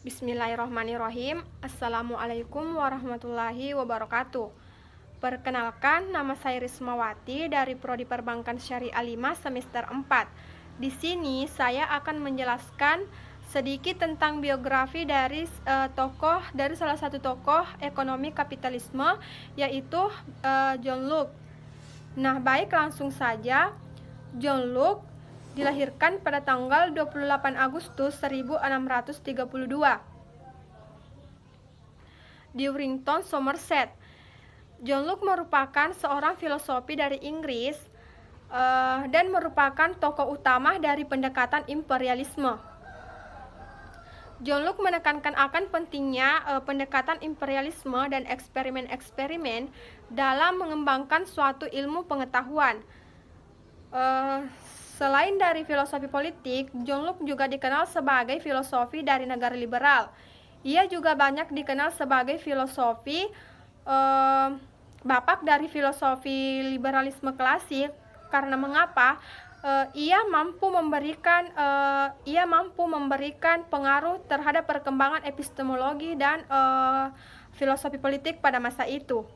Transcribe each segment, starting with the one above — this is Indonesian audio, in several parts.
Bismillahirrahmanirrahim. Assalamualaikum warahmatullahi wabarakatuh. Perkenalkan, nama saya Rismawati dari Prodi Perbankan Syariah 5 semester 4. Di sini saya akan menjelaskan sedikit tentang biografi dari salah satu tokoh ekonomi kapitalisme, yaitu John Locke. Nah, baik, langsung saja. John Locke dilahirkan pada tanggal 28 Agustus 1632 di Warrington, Somerset. John Locke merupakan seorang filosofi dari Inggris dan merupakan tokoh utama dari pendekatan imperialisme. John Locke menekankan akan pentingnya pendekatan imperialisme dan eksperimen-eksperimen dalam mengembangkan suatu ilmu pengetahuan. Selain dari filosofi politik, John Locke juga dikenal sebagai filosofi dari negara liberal. Ia juga banyak dikenal sebagai filosofi bapak dari filosofi liberalisme klasik. Karena mengapa? Ia mampu memberikan pengaruh terhadap perkembangan epistemologi dan filosofi politik pada masa itu.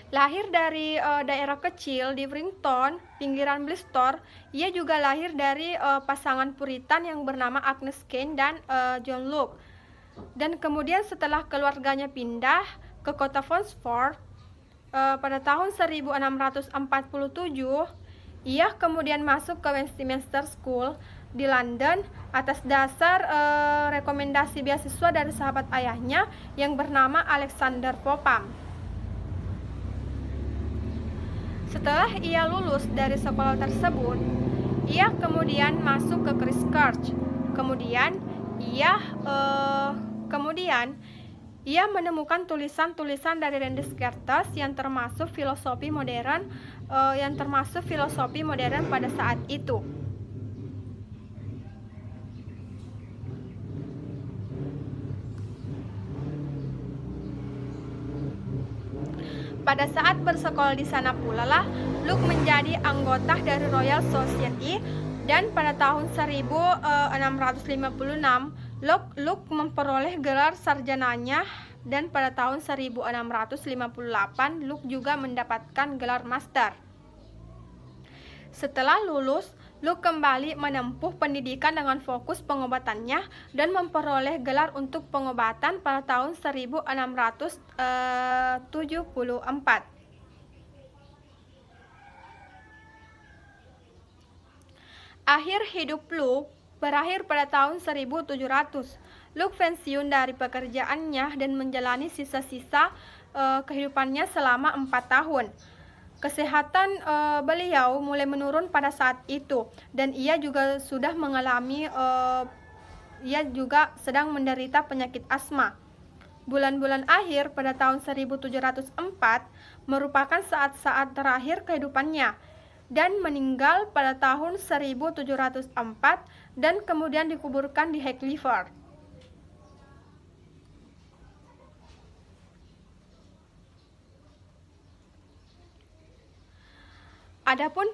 Lahir dari daerah kecil di Warrington, pinggiran Bristol, ia juga lahir dari pasangan Puritan yang bernama Agnes Kane dan John Locke. Dan kemudian setelah keluarganya pindah ke kota Oxford pada tahun 1647, ia kemudian masuk ke Westminster School di London atas dasar rekomendasi beasiswa dari sahabat ayahnya yang bernama Alexander Popham. Setelah ia lulus dari sekolah tersebut, ia kemudian masuk ke Christ Church. Kemudian ia menemukan tulisan-tulisan dari René Descartes yang termasuk filosofi modern pada saat itu. Pada saat bersekolah di sana pula lah Locke menjadi anggota dari Royal Society, dan pada tahun 1656 Locke memperoleh gelar sarjananya, dan pada tahun 1658 Locke juga mendapatkan gelar master. Setelah lulus, Locke kembali menempuh pendidikan dengan fokus pengobatannya dan memperoleh gelar untuk pengobatan pada tahun 1674. Akhir hidup Locke berakhir pada tahun 1700. Locke pensiun dari pekerjaannya dan menjalani sisa-sisa kehidupannya selama 4 tahun. Kesehatan beliau mulai menurun pada saat itu, dan ia juga sedang menderita penyakit asma. Bulan-bulan akhir pada tahun 1704 merupakan saat-saat terakhir kehidupannya, dan meninggal pada tahun 1704 dan kemudian dikuburkan di Highclere. Adapun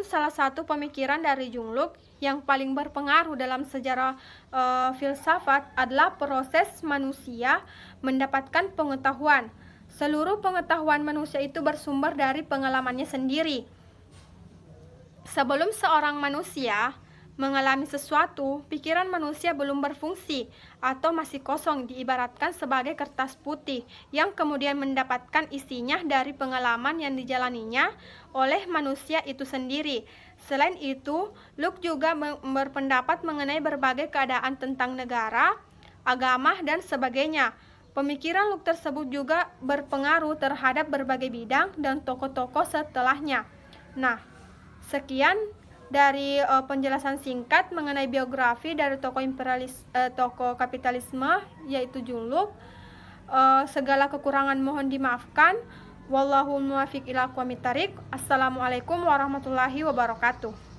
salah satu pemikiran dari John Locke yang paling berpengaruh dalam sejarah filsafat adalah proses manusia mendapatkan pengetahuan. Seluruh pengetahuan manusia itu bersumber dari pengalamannya sendiri. Sebelum seorang manusia mengalami sesuatu, pikiran manusia belum berfungsi atau masih kosong, diibaratkan sebagai kertas putih yang kemudian mendapatkan isinya dari pengalaman yang dijalaninya oleh manusia itu sendiri. Selain itu, Locke juga berpendapat mengenai berbagai keadaan tentang negara, agama, dan sebagainya. Pemikiran Locke tersebut juga berpengaruh terhadap berbagai bidang dan tokoh-tokoh setelahnya. Nah, sekian dari penjelasan singkat mengenai biografi dari tokoh kapitalisme, yaitu John Locke. Segala kekurangan mohon dimaafkan. Wallahul muwaffiq ila aqwamit thariq. Assalamualaikum warahmatullahi wabarakatuh.